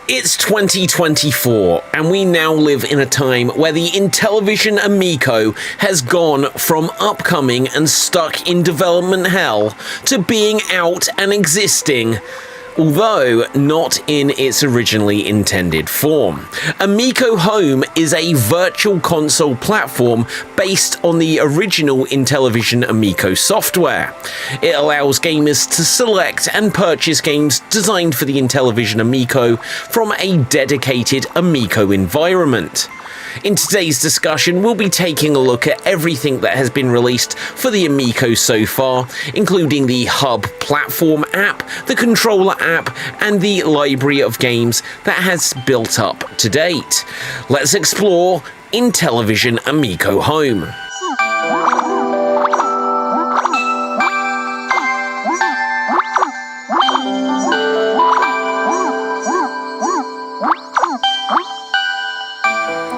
It's 2024, and we now live in a time where the Intellivision Amico has gone from upcoming and stuck in development hell to being out and existing, although not in its originally intended form. Amico Home is a virtual console platform based on the original Intellivision Amico software. It allows gamers to select and purchase games designed for the Intellivision Amico from a dedicated Amico environment. In today's discussion, we'll be taking a look at everything that has been released for the Amico so far, including the Hub platform app, the controller app, and the library of games that has built up to date. Let's explore Intellivision Amico Home.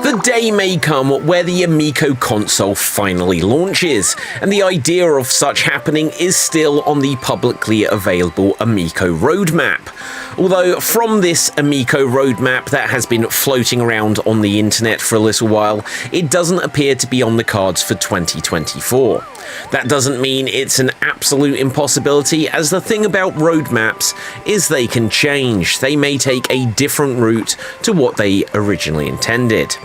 The day may come where the Amico console finally launches, and the idea of such happening is still on the publicly available Amico roadmap. Although from this Amico roadmap that has been floating around on the internet for a little while, it doesn't appear to be on the cards for 2024. That doesn't mean it's an absolute impossibility, as the thing about roadmaps is they can change. They may take a different route to what they originally intended.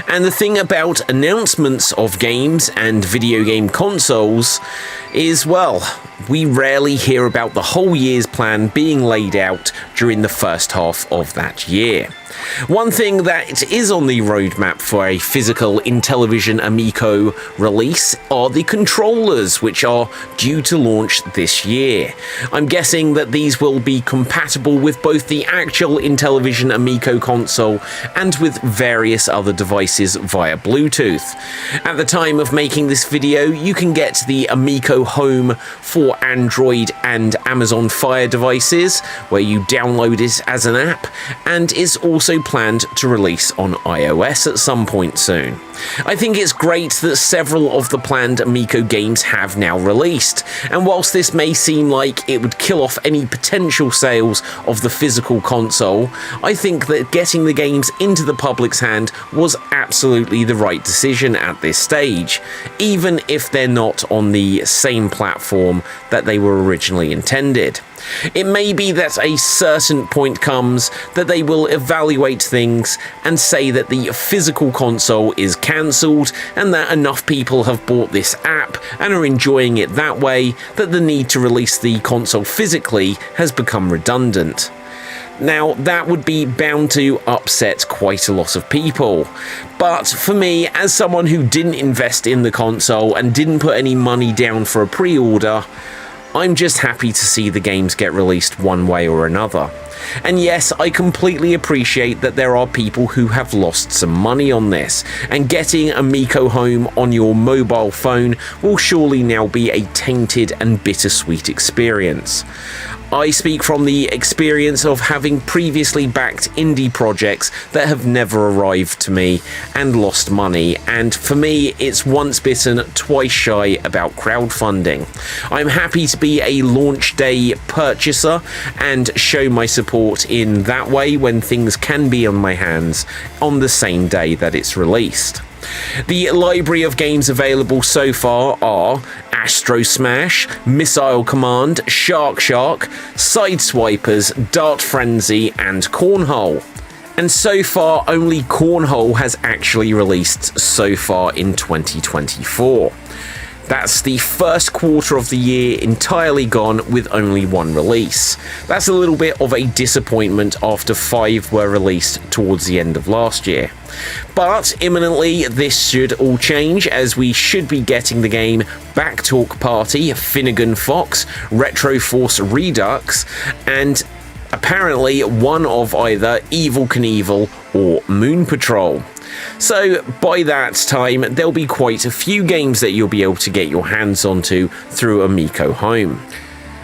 And the thing about announcements of games and video game consoles is, well, we rarely hear about the whole year's plan being laid out during the first half of that year. One thing that is on the roadmap for a physical Intellivision Amico release are the controllers, which are due to launch this year. I'm guessing that these will be compatible with both the actual Intellivision Amico console and with various other devices via Bluetooth. At the time of making this video, you can get the Amico Home for Android and Amazon Fire devices, where you download it as an app, and is also planned to release on iOS at some point soon. I think it's great that several of the planned Amico games have now released, and whilst this may seem like it would kill off any potential sales of the physical console, I think that getting the games into the public's hand was absolutely the right decision at this stage, even if they're not on the same platform that they were originally intended. It may be that a certain point comes that they will evaluate things and say that the physical console is cancelled, and that enough people have bought this app and are enjoying it that way that the need to release the console physically has become redundant. Now, that would be bound to upset quite a lot of people. But for me, as someone who didn't invest in the console and didn't put any money down for a pre-order, I'm just happy to see the games get released one way or another. And yes, I completely appreciate that there are people who have lost some money on this, and getting Amico Home on your mobile phone will surely now be a tainted and bittersweet experience. I speak from the experience of having previously backed indie projects that have never arrived to me and lost money, and for me it's once bitten, twice shy about crowdfunding. I'm happy to be a launch day purchaser and show my support in that way when things can be on my hands on the same day that it's released. The library of games available so far are Astrosmash, Missile Command, Shark, Sideswipers, Dart Frenzy, and Cornhole. And so far, only Cornhole has actually released so far in 2024. That's the first quarter of the year entirely gone with only one release. That's a little bit of a disappointment after 5 were released towards the end of last year. But imminently this should all change, as we should be getting the game Backtalk Party, Finnegan Fox, Retro Force Redux, and apparently one of either Evel Knievel or Moon Patrol. So by that time, there'll be quite a few games that you'll be able to get your hands onto through Amico Home.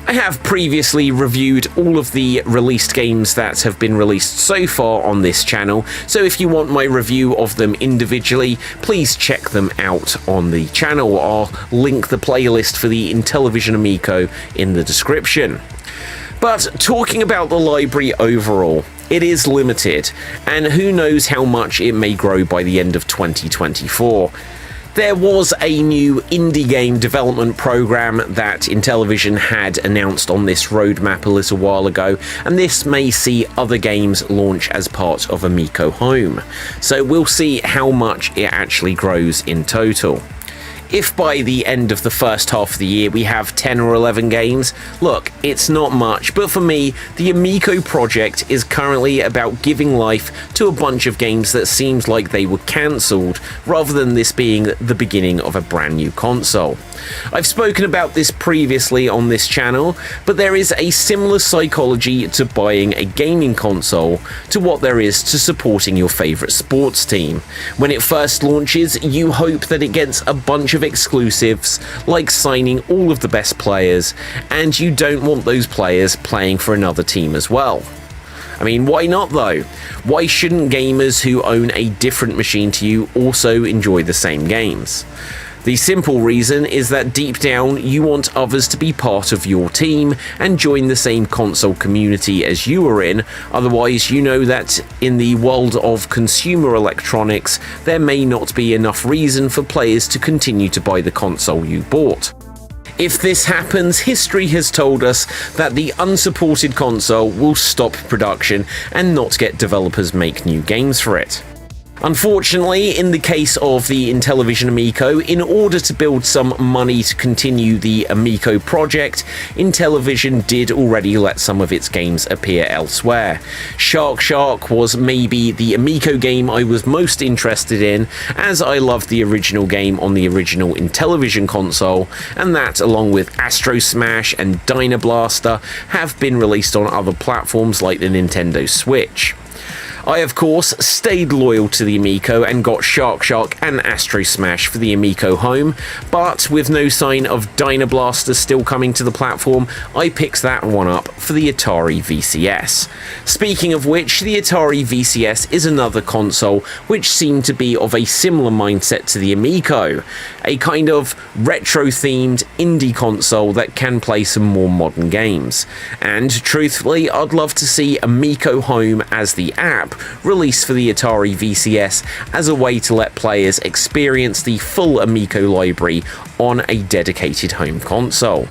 I have previously reviewed all of the released games that have been released so far on this channel, so if you want my review of them individually, please check them out on the channel. I'll link the playlist for the Intellivision Amico in the description. But talking about the library overall, it is limited, and who knows how much it may grow by the end of 2024. There was a new indie game development program that Intellivision had announced on this roadmap a little while ago, and this may see other games launch as part of Amico Home. So we'll see how much it actually grows in total. If by the end of the first half of the year we have 10 or 11 games, look, it's not much, but for me, the Amico project is currently about giving life to a bunch of games that seems like they were cancelled, rather than this being the beginning of a brand new console. I've spoken about this previously on this channel, but there is a similar psychology to buying a gaming console to what there is to supporting your favourite sports team. When it first launches, you hope that it gets a bunch of exclusives, like signing all of the best players, and you don't want those players playing for another team as well. I mean, why not though? Why shouldn't gamers who own a different machine to you also enjoy the same games? The simple reason is that deep down you want others to be part of your team and join the same console community as you are in, otherwise you know that in the world of consumer electronics there may not be enough reason for players to continue to buy the console you bought. If this happens, history has told us that the unsupported console will stop production and not get developers make new games for it. Unfortunately, in the case of the Intellivision Amico, in order to build some money to continue the Amico project, Intellivision did already let some of its games appear elsewhere. Shark was maybe the Amico game I was most interested in, as I loved the original game on the original Intellivision console, and that, along with Astrosmash and Dyna have been released on other platforms like the Nintendo Switch. I, of course, stayed loyal to the Amico and got Shark and Astrosmash for the Amico Home, but with no sign of Dyna still coming to the platform, I picked that one up for the Atari VCS. Speaking of which, the Atari VCS is another console which seemed to be of a similar mindset to the Amico, a kind of retro-themed indie console that can play some more modern games. And truthfully, I'd love to see Amico Home as the app released for the Atari VCS as a way to let players experience the full Amico library on a dedicated home console.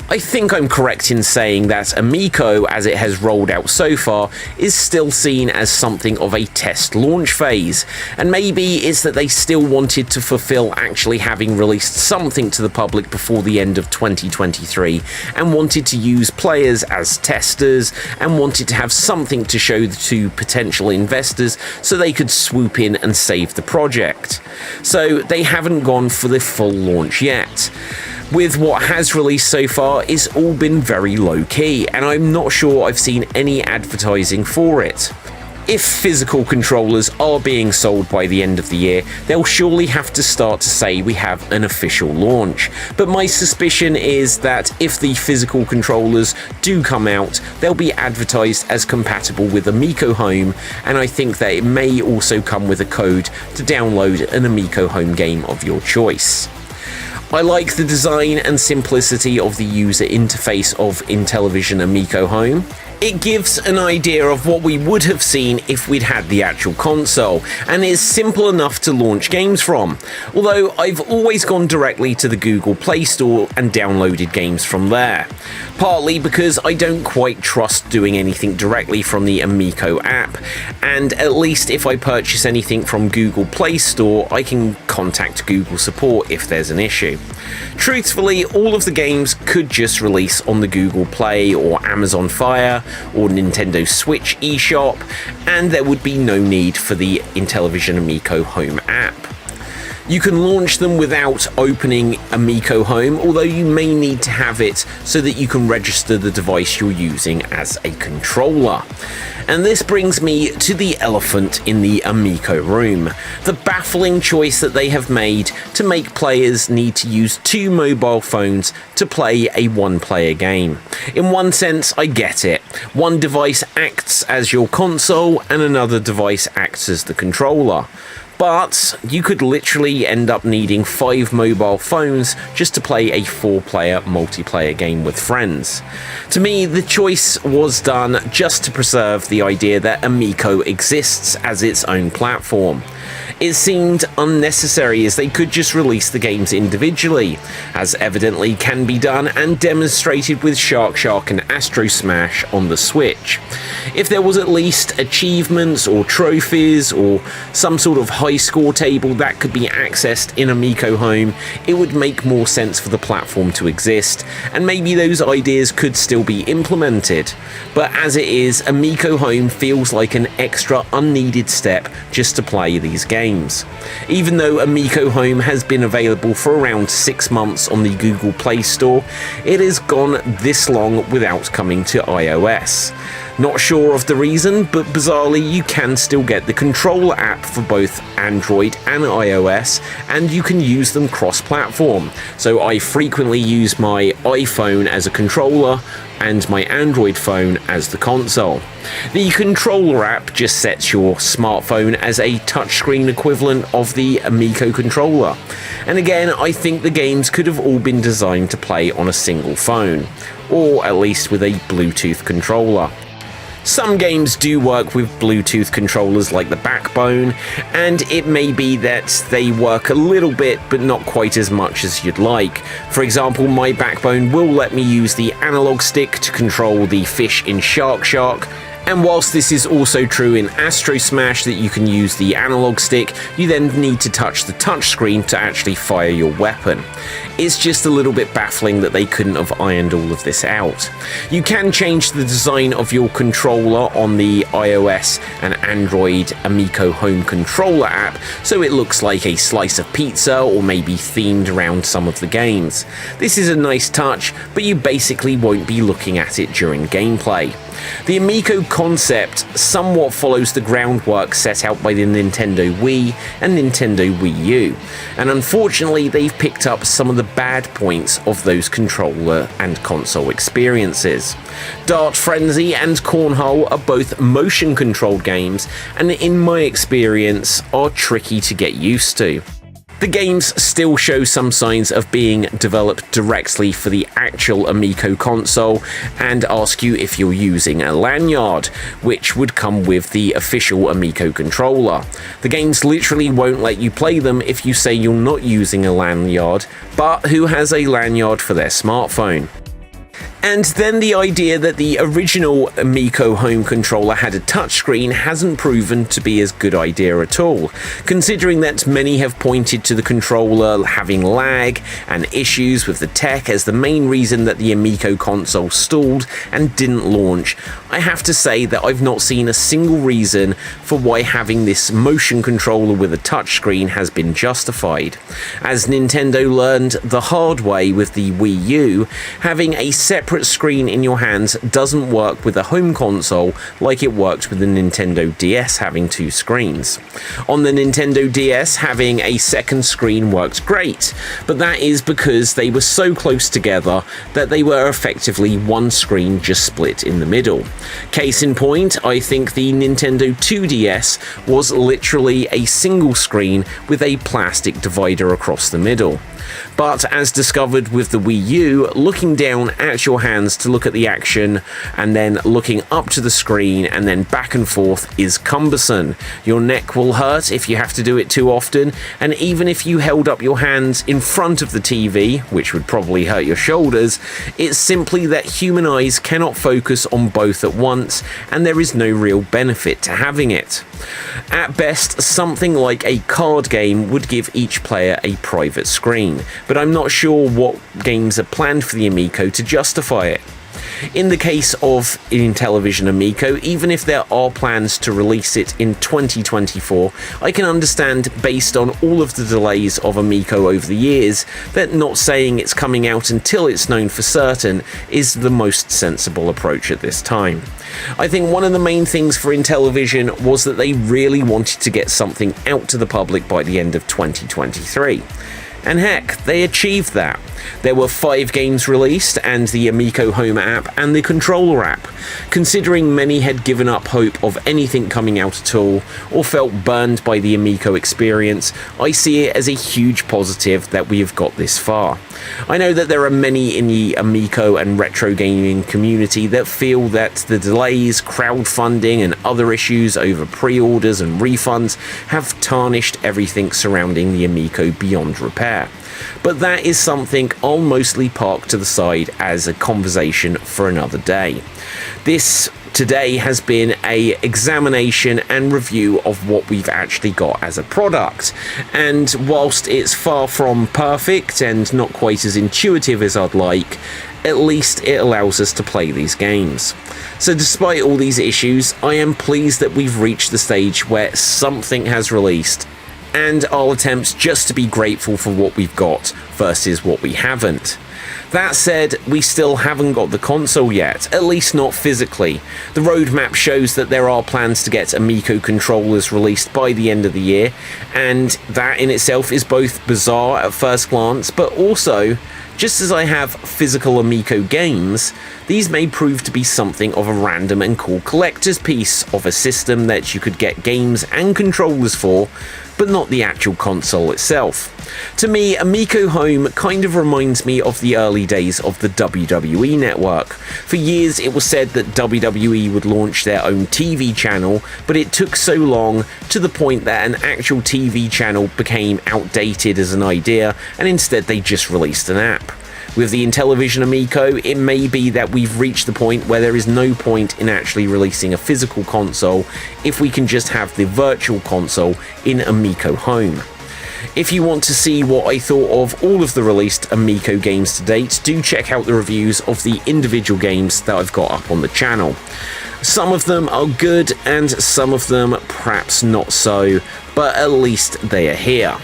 I think I'm correct in saying that Amico, as it has rolled out so far, is still seen as something of a test launch phase, and maybe it's that they still wanted to fulfill actually having released something to the public before the end of 2023, and wanted to use players as testers, and wanted to have something to show to potential investors so they could swoop in and save the project. So they haven't gone for the full launch yet. With what has released so far, it's all been very low-key, and I'm not sure I've seen any advertising for it. If physical controllers are being sold by the end of the year, they'll surely have to start to say we have an official launch. But my suspicion is that if the physical controllers do come out, they'll be advertised as compatible with Amico Home, and I think that it may also come with a code to download an Amico Home game of your choice. I like the design and simplicity of the user interface of Intellivision Amico Home. It gives an idea of what we would have seen if we'd had the actual console, and is simple enough to launch games from, although I've always gone directly to the Google Play Store and downloaded games from there. Partly because I don't quite trust doing anything directly from the Amico app, and at least if I purchase anything from Google Play Store, I can contact Google support if there's an issue. Truthfully, all of the games could just release on the Google Play or Amazon Fire or Nintendo Switch eShop, and there would be no need for the Intellivision Amico Home app. You can launch them without opening Amico Home, although you may need to have it so that you can register the device you're using as a controller. And this brings me to the elephant in the Amico room, the baffling choice that they have made to make players need to use two mobile phones to play a one-player game. In one sense, I get it. One device acts as your console and another device acts as the controller. But you could literally end up needing 5 mobile phones just to play a 4-player multiplayer game with friends. To me, the choice was done just to preserve the idea that Amico exists as its own platform. It seemed unnecessary as they could just release the games individually, as evidently can be done and demonstrated with Shark and Astrosmash on the Switch. If there was at least achievements or trophies or some sort of high score table that could be accessed in Amico Home, it would make more sense for the platform to exist, and maybe those ideas could still be implemented. But as it is, Amico Home feels like an extra unneeded step just to play these games. Even though Amico Home has been available for around 6 months on the Google Play Store, it has gone this long without coming to iOS. Not sure of the reason, but bizarrely you can still get the controller app for both Android and iOS, and you can use them cross-platform. So I frequently use my iPhone as a controller and my Android phone as the console. The controller app just sets your smartphone as a touchscreen equivalent of the Amico controller. And again, I think the games could have all been designed to play on a single phone, or at least with a Bluetooth controller. Some games do work with Bluetooth controllers like the Backbone, and it may be that they work a little bit but not quite as much as you'd like. For example, my Backbone will let me use the analog stick to control the fish in Shark, and whilst this is also true in Astrosmash that you can use the analog stick, you then need to touch the touchscreen to actually fire your weapon. It's just a little bit baffling that they couldn't have ironed all of this out. You can change the design of your controller on the iOS and Android Amico Home controller app so it looks like a slice of pizza or maybe themed around some of the games. This is a nice touch, but you basically won't be looking at it during gameplay. The Amico concept somewhat follows the groundwork set out by the Nintendo Wii and Nintendo Wii U, and unfortunately they've picked up some of the bad points of those controller and console experiences. Dart Frenzy and Cornhole are both motion-controlled games, and in my experience are tricky to get used to. The games still show some signs of being developed directly for the actual Amico console and ask you if you're using a lanyard, which would come with the official Amico controller. The games literally won't let you play them if you say you're not using a lanyard, but who has a lanyard for their smartphone? And then the idea that the original Amico home controller had a touchscreen hasn't proven to be as good idea at all, considering that many have pointed to the controller having lag and issues with the tech as the main reason that the Amico console stalled and didn't launch. I have to say that I've not seen a single reason for why having this motion controller with a touchscreen has been justified. As Nintendo learned the hard way with the Wii U, having a separate screen in your hands doesn't work with a home console like it worked with the Nintendo DS having 2 screens. On the Nintendo DS, having a second screen worked great, but that is because they were so close together that they were effectively one screen just split in the middle. Case in point, I think the Nintendo 2DS was literally a single screen with a plastic divider across the middle. But as discovered with the Wii U, looking down at your hands to look at the action and then looking up to the screen and then back and forth is cumbersome. Your neck will hurt if you have to do it too often, and even if you held up your hands in front of the TV, which would probably hurt your shoulders, it's simply that human eyes cannot focus on both at once, and there is no real benefit to having it. At best, something like a card game would give each player a private screen, but I'm not sure what games are planned for the Amico to justify it. In the case of Intellivision Amico, even if there are plans to release it in 2024, I can understand, based on all of the delays of Amico over the years, that not saying it's coming out until it's known for certain is the most sensible approach at this time. I think one of the main things for Intellivision was that they really wanted to get something out to the public by the end of 2023. And heck, they achieved that. There were 5 games released, and the Amico home app and the controller app. Considering many had given up hope of anything coming out at all, or felt burned by the Amico experience, I see it as a huge positive that we have got this far. I know that there are many in the Amico and retro gaming community that feel that the delays, crowdfunding and other issues over pre-orders and refunds have tarnished everything surrounding the Amico beyond repair. But that is something I'll mostly park to the side as a conversation for another day. This today has been an examination and review of what we've actually got as a product, and whilst it's far from perfect and not quite as intuitive as I'd like, at least it allows us to play these games. So despite all these issues, I am pleased that we've reached the stage where something has released, and I'll attempt just to be grateful for what we've got versus what we haven't. That said, we still haven't got the console yet, at least not physically. The roadmap shows that there are plans to get Amico controllers released by the end of the year, and that in itself is both bizarre at first glance, but also, just as I have physical Amico games, these may prove to be something of a random and cool collector's piece of a system that you could get games and controllers for, but not the actual console itself. To me, Amico Home kind of reminds me of the early days of the WWE network. For years it was said that WWE would launch their own TV channel, but it took so long to the point that an actual TV channel became outdated as an idea, and instead they just released an app. With the Intellivision Amico, it may be that we've reached the point where there is no point in actually releasing a physical console if we can just have the virtual console in Amico Home. If you want to see what I thought of all of the released Amico games to date, do check out the reviews of the individual games that I've got up on the channel. Some of them are good and some of them perhaps not so, but at least they are here.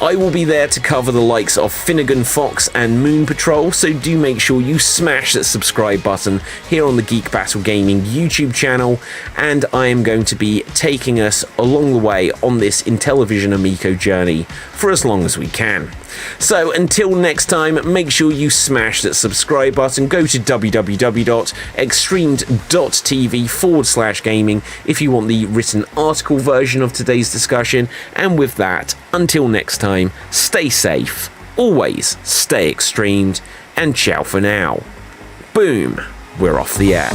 I will be there to cover the likes of Finnegan, Fox and Moon Patrol, so do make sure you smash that subscribe button here on the Geek Battle Gaming YouTube channel, and I am going to be taking us along the way on this Intellivision Amico journey for as long as we can. So until next time, make sure you smash that subscribe button, go to www.xstreamed.tv/gaming if you want the written article version of today's discussion, and with that, until next time, stay safe, always stay extremed, and ciao for now. Boom, we're off the air.